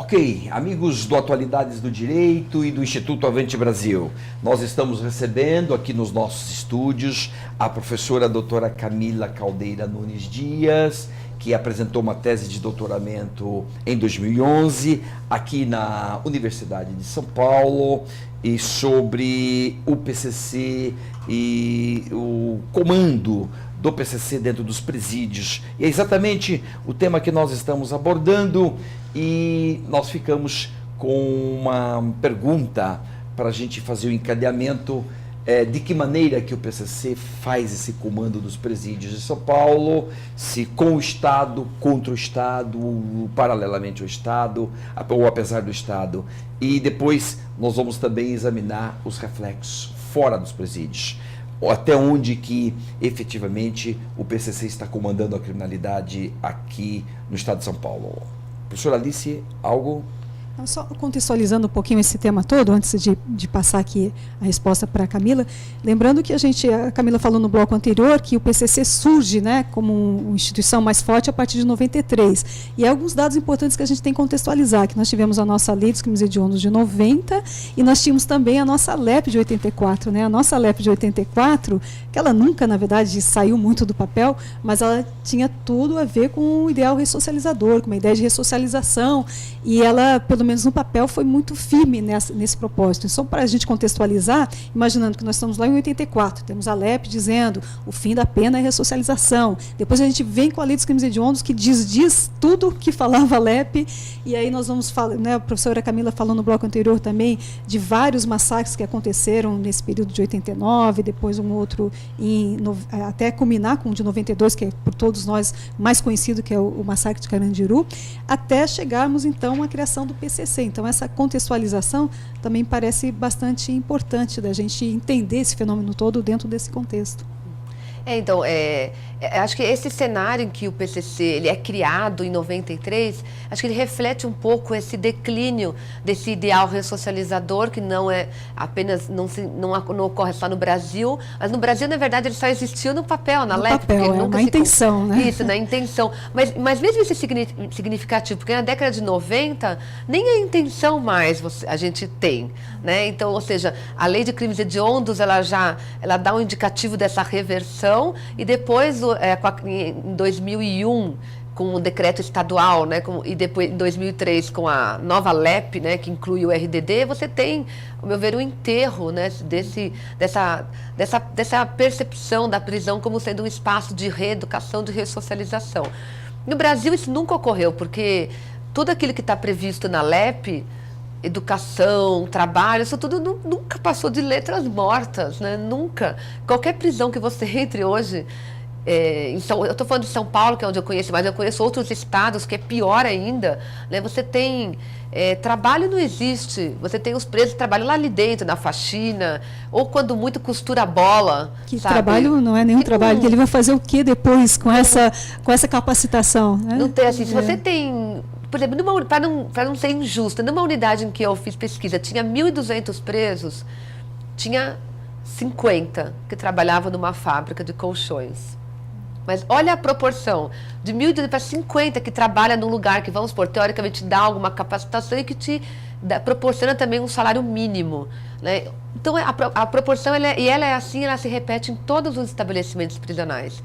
Ok, amigos do Atualidades do Direito e do Instituto Avante Brasil, nós estamos recebendo aqui nos nossos estúdios a professora doutora Camila Caldeira Nunes Dias, que apresentou uma tese de doutoramento em 2011 aqui na Universidade de São Paulo e sobre o PCC e o comando do PCC dentro dos presídios. E é exatamente o tema que nós estamos abordando e nós ficamos com uma pergunta para a gente fazer o encadeamento de que maneira que o PCC faz esse comando dos presídios de São Paulo, se com o Estado, contra o Estado, paralelamente ao Estado, ou apesar do Estado. E depois nós vamos também examinar os reflexos fora dos presídios. Até onde que efetivamente o PCC está comandando a criminalidade aqui no estado de São Paulo. Professora Alice, algo? Só contextualizando um pouquinho esse tema todo, antes de passar aqui a resposta para a Camila, lembrando que a Camila falou no bloco anterior que o PCC surge, né, como uma instituição mais forte a partir de 93. E há alguns dados importantes que a gente tem que contextualizar, que nós tivemos a nossa Lei dos Crimes Hediondos de 90 e nós tínhamos também a nossa LEP de 84. Né? A nossa LEP de 84, que ela nunca, na verdade, saiu muito do papel, mas ela tinha tudo a ver com o ideal ressocializador, com uma ideia de ressocialização, e ela, pelo menos no papel, foi muito firme nesse propósito. Só para a gente contextualizar, imaginando que nós estamos lá em 84, temos a LEP dizendo o fim da pena é ressocialização. Depois a gente vem com a Lei dos Crimes Hediondos, que diz tudo que falava a LEP, e aí nós vamos falar, né, a professora Camila falou no bloco anterior também, de vários massacres que aconteceram nesse período de 89, depois um outro, até culminar com o de 92, que é por todos nós mais conhecido, que é o massacre de Carandiru, até chegarmos, então, à criação do PCC. Então, essa contextualização também parece bastante importante da gente entender esse fenômeno todo dentro desse contexto. Então, acho que esse cenário em que o PCC ele é criado em 93, acho que ele reflete um pouco esse declínio desse ideal ressocializador, que não é apenas, não ocorre só no Brasil, mas no Brasil, na verdade, ele só existiu no papel, na LEP. Papel, na intenção, né? Isso, na intenção. Mas mesmo esse significativo, porque na década de 90, nem a intenção mais a gente tem, né? Então, ou seja, a Lei de Crimes Hediondos, ela dá um indicativo dessa reversão, e depois, em 2001, com o decreto estadual, né, e depois em 2003 com a nova LEP, né, que inclui o RDD, você tem, ao meu ver, um enterro, né, dessa percepção da prisão como sendo um espaço de reeducação, de ressocialização. No Brasil isso nunca ocorreu, porque tudo aquilo que está previsto na LEP, educação, trabalho, isso tudo nunca passou de letras mortas, né? Nunca. Qualquer prisão que você entre hoje, eu estou falando de São Paulo, que é onde eu conheço, mas eu conheço outros estados, que é pior ainda, né? Você tem, trabalho não existe, você tem os presos que trabalham lá ali dentro, na faxina, ou quando muito costura a bola. Que sabe? Trabalho não é nenhum trabalho, que ele vai fazer o que depois com essa capacitação? Né? Não tem, assim, se você tem... Por exemplo, para não ser injusta, numa unidade em que eu fiz pesquisa, tinha 1.200 presos, tinha 50 que trabalhavam numa fábrica de colchões. Mas olha a proporção, de 1.200 para 50 que trabalham num lugar que, vamos supor, teoricamente dá alguma capacitação e que te proporciona também um salário mínimo. Né? Então, a proporção, ela é assim, ela se repete em todos os estabelecimentos prisionais.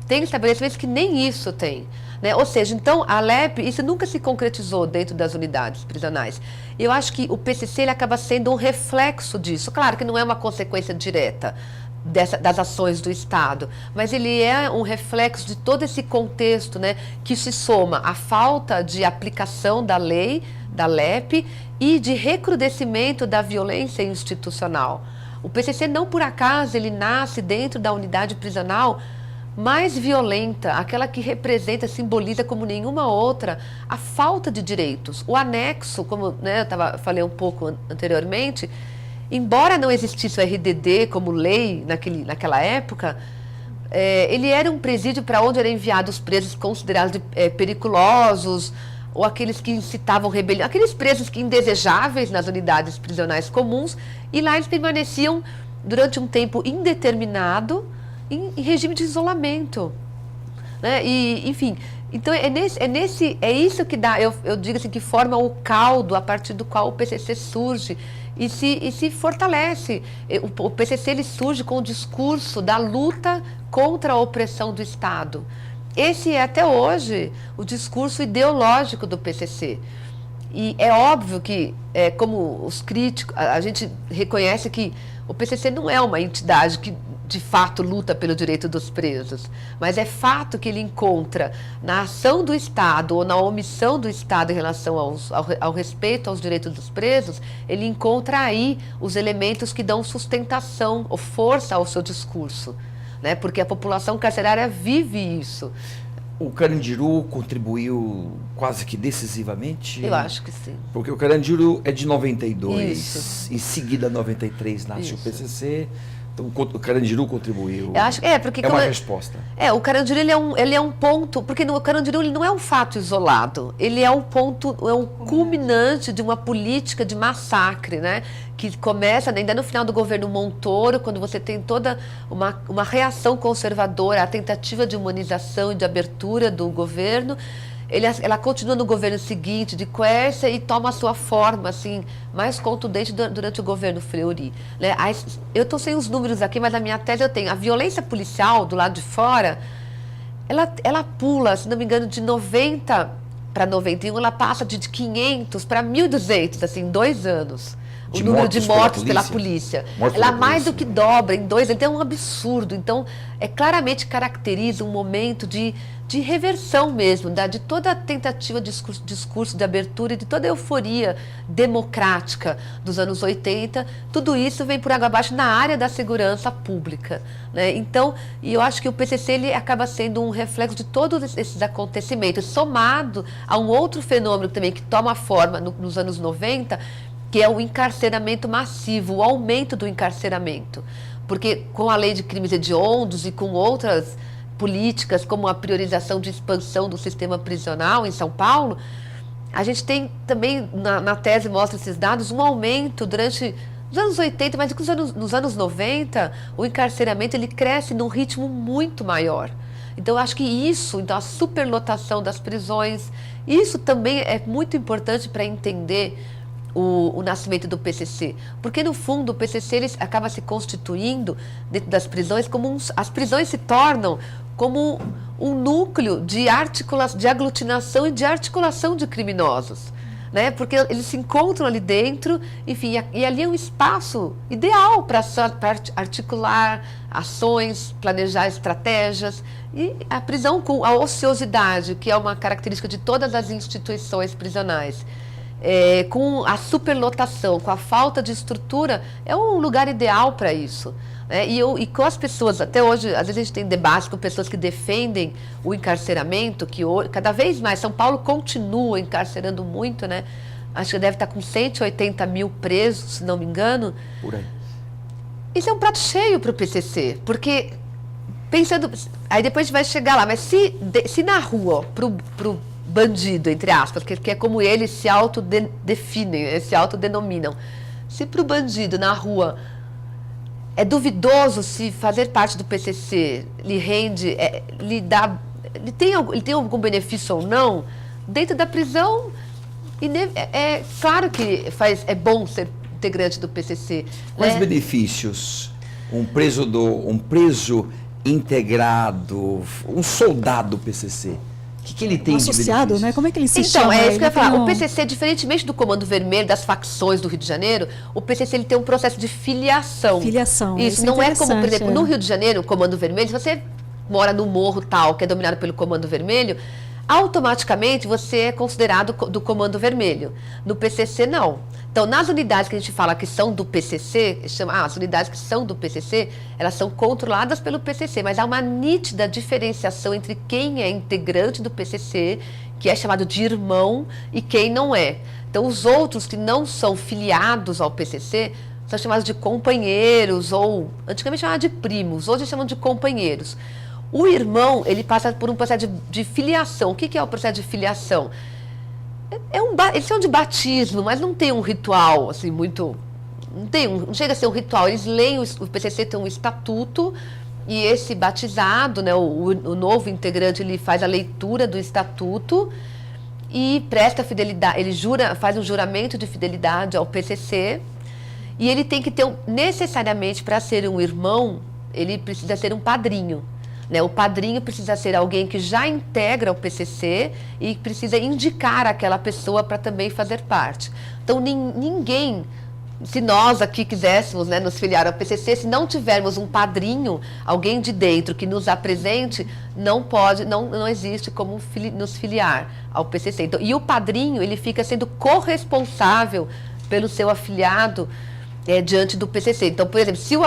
Tem estabelecimentos que nem isso tem. Né? Ou seja, então, a LEP, isso nunca se concretizou dentro das unidades prisionais. Eu acho que o PCC ele acaba sendo um reflexo disso. Claro que não é uma consequência direta das ações do Estado, mas ele é um reflexo de todo esse contexto, né, que se soma à falta de aplicação da lei, da LEP, e de recrudescimento da violência institucional. O PCC, não por acaso, ele nasce dentro da unidade prisional mais violenta, aquela que representa, simboliza como nenhuma outra, a falta de direitos. O anexo, como, né, falei um pouco anteriormente, embora não existisse o RDD como lei naquela época, ele era um presídio para onde eram enviados presos considerados periculosos, ou aqueles que incitavam rebelião, aqueles presos que indesejáveis nas unidades prisionais comuns, e lá eles permaneciam durante um tempo indeterminado, em regime de isolamento. Né? E, enfim, Então, é isso que dá, eu digo assim, que forma o caldo a partir do qual o PCC surge e se fortalece. O PCC ele surge com o discurso da luta contra a opressão do Estado. Esse é, até hoje, o discurso ideológico do PCC. E é óbvio que, como os críticos, a gente reconhece que o PCC não é uma entidade que, de fato, luta pelo direito dos presos, mas é fato que ele encontra na ação do Estado ou na omissão do Estado em relação ao respeito aos direitos dos presos, ele encontra aí os elementos que dão sustentação ou força ao seu discurso, né? Porque a população carcerária vive isso. O Carandiru contribuiu quase que decisivamente? Eu acho que sim. Porque o Carandiru é de 92, Isso. em seguida 93 nasce o PCC, então o Carandiru contribuiu. Eu acho, porque é uma resposta. O Carandiru ele é um ponto, porque o Carandiru ele não é um fato isolado, ele é um ponto, é um culminante de uma política de massacre, né? Que começa ainda no final do governo Montoro, quando você tem toda uma reação conservadora, a tentativa de humanização e de abertura do governo. Ela continua no governo seguinte, de Quércia, e toma a sua forma assim, mais contundente durante o governo Fleury, né? Eu estou sem os números aqui, mas na minha tese eu tenho. A violência policial do lado de fora, ela pula, se não me engano, de 90 para 91, ela passa de 500 para 1.200, assim, em 2 anos. O número de mortes pela polícia. Ela mais do que dobra em 2 anos, então é um absurdo. Então, claramente caracteriza um momento de reversão mesmo, de toda a tentativa de discurso de abertura e de toda a euforia democrática dos anos 80. Tudo isso vem por água abaixo na área da segurança pública, né? Então, e eu acho que o PCC ele acaba sendo um reflexo de todos esses acontecimentos, somado a um outro fenômeno também que toma forma nos anos 90, que é o encarceramento massivo, o aumento do encarceramento. Porque com a lei de crimes hediondos e com outras políticas, como a priorização de expansão do sistema prisional em São Paulo, a gente tem também, na tese mostra esses dados, um aumento durante os anos 80, mas nos anos 90, o encarceramento ele cresce num ritmo muito maior. Então, eu acho que então, a superlotação das prisões, isso também é muito importante para entender o nascimento do PCC, porque no fundo o PCC ele acaba se constituindo dentro das prisões como as prisões se tornam como um núcleo de aglutinação e de articulação de criminosos, né? Porque eles se encontram ali dentro, enfim, e ali é um espaço ideal para articular ações, planejar estratégias. E a prisão com a ociosidade, que é uma característica de todas as instituições prisionais, com a superlotação, com a falta de estrutura, é um lugar ideal para isso, né? E com as pessoas, até hoje, às vezes a gente tem debate com pessoas que defendem o encarceramento, que cada vez mais, São Paulo continua encarcerando muito, né? Acho que deve estar com 180 mil presos, se não me engano. Por aí. Isso é um prato cheio para o PCC, porque pensando, aí depois a gente vai chegar lá, mas se na rua, pro bandido, entre aspas, que é como eles se autodefinem, se autodenominam. Se para o bandido na rua é duvidoso se fazer parte do PCC lhe rende, ele tem algum benefício ou não, dentro da prisão, é claro que é bom ser integrante do PCC. Quais né? benefícios um preso integrado, um soldado do PCC? O que ele tem associado, de né? Como é que ele se então, chama? é isso que eu ia falar. Um... O PCC, diferentemente do Comando Vermelho, das facções do Rio de Janeiro, o PCC ele tem um processo de filiação. Filiação. Isso não é como, por exemplo, no Rio de Janeiro, o Comando Vermelho, se você mora no morro tal, que é dominado pelo Comando Vermelho, automaticamente você é considerado do Comando Vermelho. No PCC, não. Então, nas unidades que a gente fala que são do PCC, as unidades que são do PCC, elas são controladas pelo PCC, mas há uma nítida diferenciação entre quem é integrante do PCC, que é chamado de irmão, e quem não é. Então, os outros que não são filiados ao PCC são chamados de companheiros, ou antigamente chamavam de primos, hoje chamam de companheiros. O irmão, ele passa por um processo de filiação. O que é o processo de filiação? Eles são de batismo, mas não tem um ritual, assim, muito... Não chega a ser um ritual. Eles leem, o PCC tem um estatuto, E esse batizado, né, o novo integrante, ele faz a leitura do estatuto e presta fidelidade, ele faz um juramento de fidelidade ao PCC, e ele tem que ter, necessariamente, para ser um irmão, ele precisa ser um padrinho. Né? O padrinho precisa ser alguém que já integra o PCC e precisa indicar aquela pessoa para também fazer parte. Então, ninguém, se nós aqui quiséssemos, né, nos filiar ao PCC, se não tivermos um padrinho, alguém de dentro que nos apresente, não existe como nos filiar ao PCC. Então, e o padrinho, ele fica sendo corresponsável pelo seu afiliado diante do PCC. Então, por exemplo, se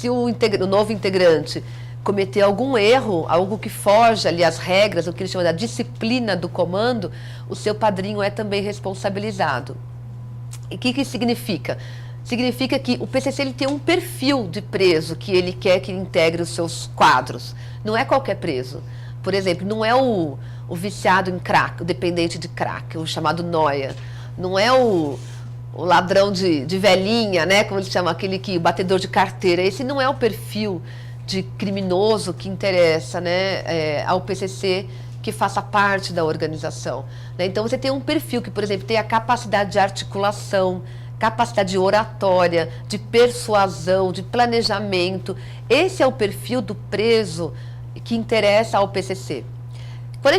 o novo integrante cometer algum erro, algo que foge ali às regras, o que ele chama da disciplina do comando, o seu padrinho é também responsabilizado. E o que significa? Significa que o PCC ele tem um perfil de preso que ele quer que integre os seus quadros. Não é qualquer preso. Por exemplo, não é o viciado em crack, o dependente de crack, o chamado nóia. Não é o ladrão de velhinha, né, como eles chamam, o batedor de carteira. Esse não é o perfil de criminoso que interessa, né, ao PCC que faça parte da organização. Né? Então, você tem um perfil que, por exemplo, tem a capacidade de articulação, capacidade de oratória, de persuasão, de planejamento. Esse é o perfil do preso que interessa ao PCC. Quando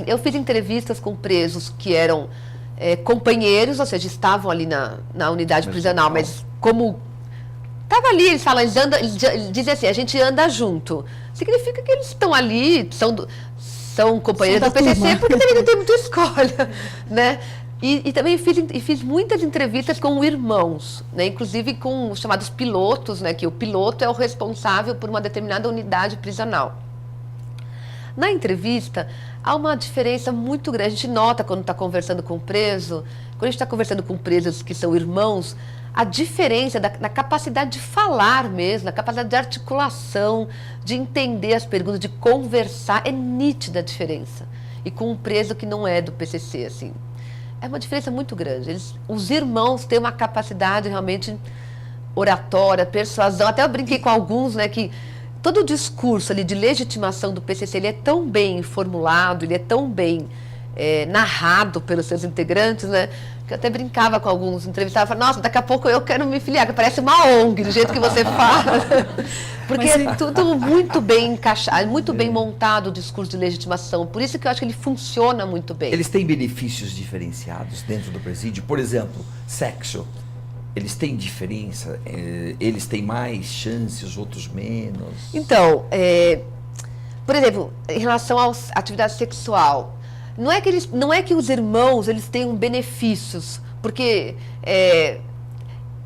eu fiz entrevistas com presos que eram companheiros, ou seja, estavam ali na unidade prisional, mas como estava ali, eles dizem assim, a gente anda junto. Significa que eles estão ali, são companheiros do PCC, turma. Porque também não tem muita escolha, né? E também fiz muitas entrevistas com irmãos, né? Inclusive com os chamados pilotos, né? Que o piloto é o responsável por uma determinada unidade prisional. Na entrevista, há uma diferença muito grande. A gente nota quando está conversando com o preso, quando a gente está conversando com presos que são irmãos, a diferença na capacidade de falar mesmo, na capacidade de articulação, de entender as perguntas, de conversar, é nítida a diferença. E com um preso que não é do PCC, assim, é uma diferença muito grande. Os irmãos têm uma capacidade realmente oratória, persuasão. Até eu brinquei com alguns, né, que todo o discurso ali de legitimação do PCC, ele é tão bem formulado, ele é tão bem narrado pelos seus integrantes, né? Que eu até brincava com alguns entrevistados, falava, nossa, daqui a pouco eu quero me filiar, que parece uma ONG, do jeito que você fala. Porque é tudo muito bem encaixado, muito bem montado o discurso de legitimação. Por isso que eu acho que ele funciona muito bem. Eles têm benefícios diferenciados dentro do presídio? Por exemplo, sexo. Eles têm diferença? Eles têm mais chances, outros menos? Então, por exemplo, em relação à atividade sexual, não é que os irmãos eles tenham benefícios, porque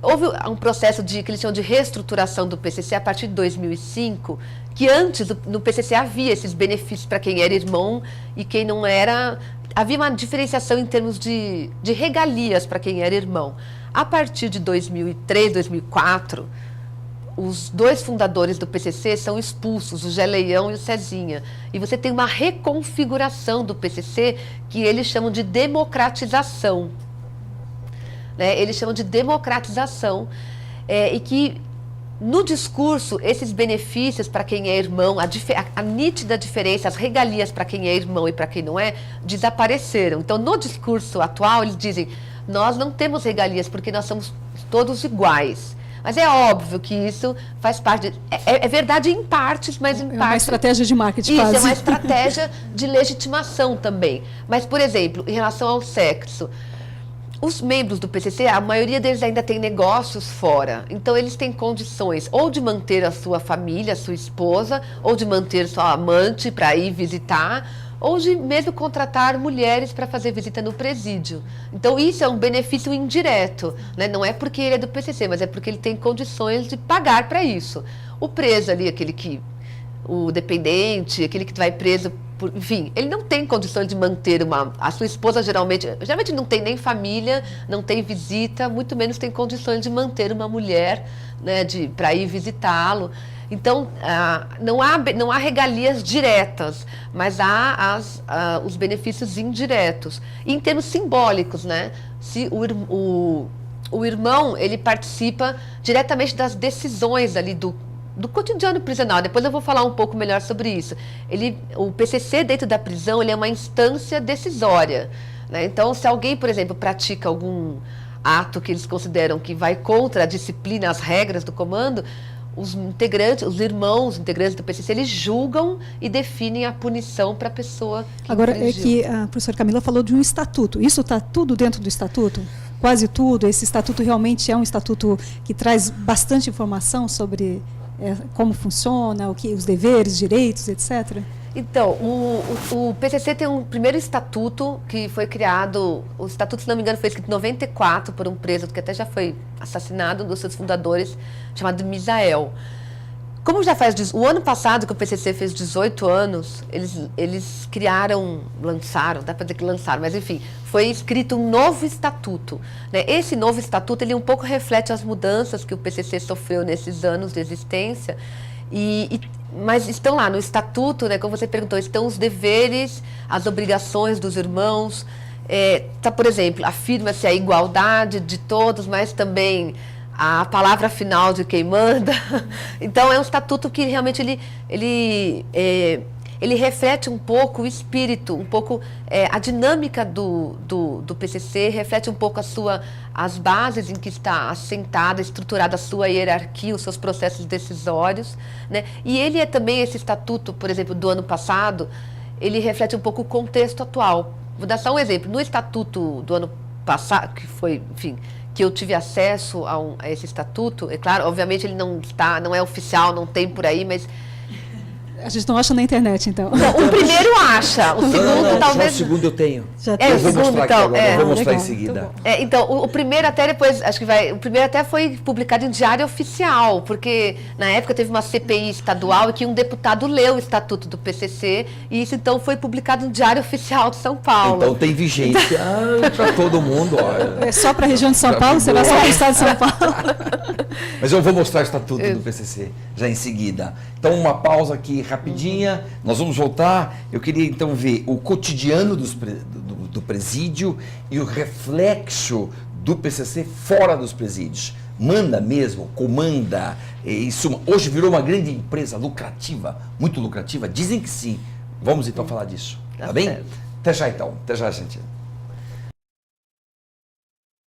houve um processo que eles chamam de reestruturação do PCC a partir de 2005, que antes no PCC havia esses benefícios para quem era irmão e quem não era. Havia uma diferenciação em termos de regalias para quem era irmão. A partir de 2003, 2004, os dois fundadores do PCC são expulsos, o Zé Leão e o Cezinha. E você tem uma reconfiguração do PCC que eles chamam de democratização. Né? Eles chamam de democratização. E que, no discurso, esses benefícios para quem é irmão, a nítida diferença, as regalias para quem é irmão e para quem não é, desapareceram. Então, no discurso atual, eles dizem, nós não temos regalias porque nós somos todos iguais. Mas é óbvio que isso faz parte. É verdade em partes, mas em partes. É uma estratégia de marketing. Isso, quase. É uma estratégia de legitimação também. Mas, por exemplo, em relação ao sexo, os membros do PCC, a maioria deles ainda tem negócios fora. Então, eles têm condições ou de manter a sua família, a sua esposa, ou de manter sua amante para ir visitar, ou de mesmo contratar mulheres para fazer visita no presídio. Então, isso é um benefício indireto, né? Não é porque ele é do PCC, mas é porque ele tem condições de pagar para isso. O preso ali, o dependente, aquele que vai preso, enfim, ele não tem condições de manter a sua esposa geralmente não tem nem família, não tem visita, muito menos tem condições de manter uma mulher, né, para ir visitá-lo. Então, não há regalias diretas, mas há os benefícios indiretos. E em termos simbólicos, né? Se o irmão, ele participa diretamente das decisões ali do cotidiano prisional. Depois eu vou falar um pouco melhor sobre isso. O PCC dentro da prisão, ele é uma instância decisória, né? Então, se alguém, por exemplo, pratica algum ato que eles consideram que vai contra a disciplina, as regras do comando, os irmãos integrantes do PCC, eles julgam e definem a punição para a pessoa que Agora, infringiu. é que a professora Camila falou de um estatuto. Isso está tudo dentro do estatuto? Quase tudo? Esse estatuto realmente é um estatuto que traz bastante informação sobre como funciona, os deveres, direitos, etc.? Então, o PCC tem um primeiro estatuto que foi criado, o estatuto, se não me engano, foi escrito em 94 por um preso que até já foi assassinado, um dos seus fundadores, chamado Misael. Como já o ano passado que o PCC fez 18 anos, eles lançaram, dá para dizer que lançaram, mas enfim, foi escrito um novo estatuto, né? Esse novo estatuto, ele um pouco reflete as mudanças que o PCC sofreu nesses anos de existência, mas estão lá no estatuto, né, como você perguntou, estão os deveres, as obrigações dos irmãos, por exemplo, afirma-se a igualdade de todos, mas também a palavra final de quem manda. Então é um estatuto que realmente ele reflete um pouco o espírito, um pouco a dinâmica do PCC, reflete um pouco as bases em que está assentada, estruturada a sua hierarquia, os seus processos decisórios, né? E ele é também, esse estatuto, por exemplo, do ano passado, ele reflete um pouco o contexto atual. Vou dar só um exemplo. No estatuto do ano passado, que foi, enfim, que eu tive acesso a esse estatuto, é claro, obviamente ele não é oficial, não tem por aí, mas A gente não acha na internet, então. Não, o primeiro acha, o segundo talvez... Só o segundo eu tenho. Já eu o vou segundo, mostrar então, aqui agora, eu vou mostrar legal, em seguida. então, o primeiro até depois, acho que o primeiro até foi publicado em Diário Oficial, porque na época teve uma CPI estadual e que um deputado leu o estatuto do PCC, e isso então foi publicado no Diário Oficial de São Paulo. Então tem vigência para todo mundo. Olha. É só para a região de São Paulo? Será só para o estado de São Paulo? Mas eu vou mostrar o estatuto do PCC já em seguida. Então, uma pausa aqui rapidinha. Nós vamos voltar. Eu queria então ver o cotidiano do presídio e o reflexo do PCC fora dos presídios. Manda mesmo, comanda. Em suma, hoje virou uma grande empresa lucrativa, muito lucrativa. Dizem que sim. Vamos então falar disso. Tá bem? Certo. Até já então. Até já, gente.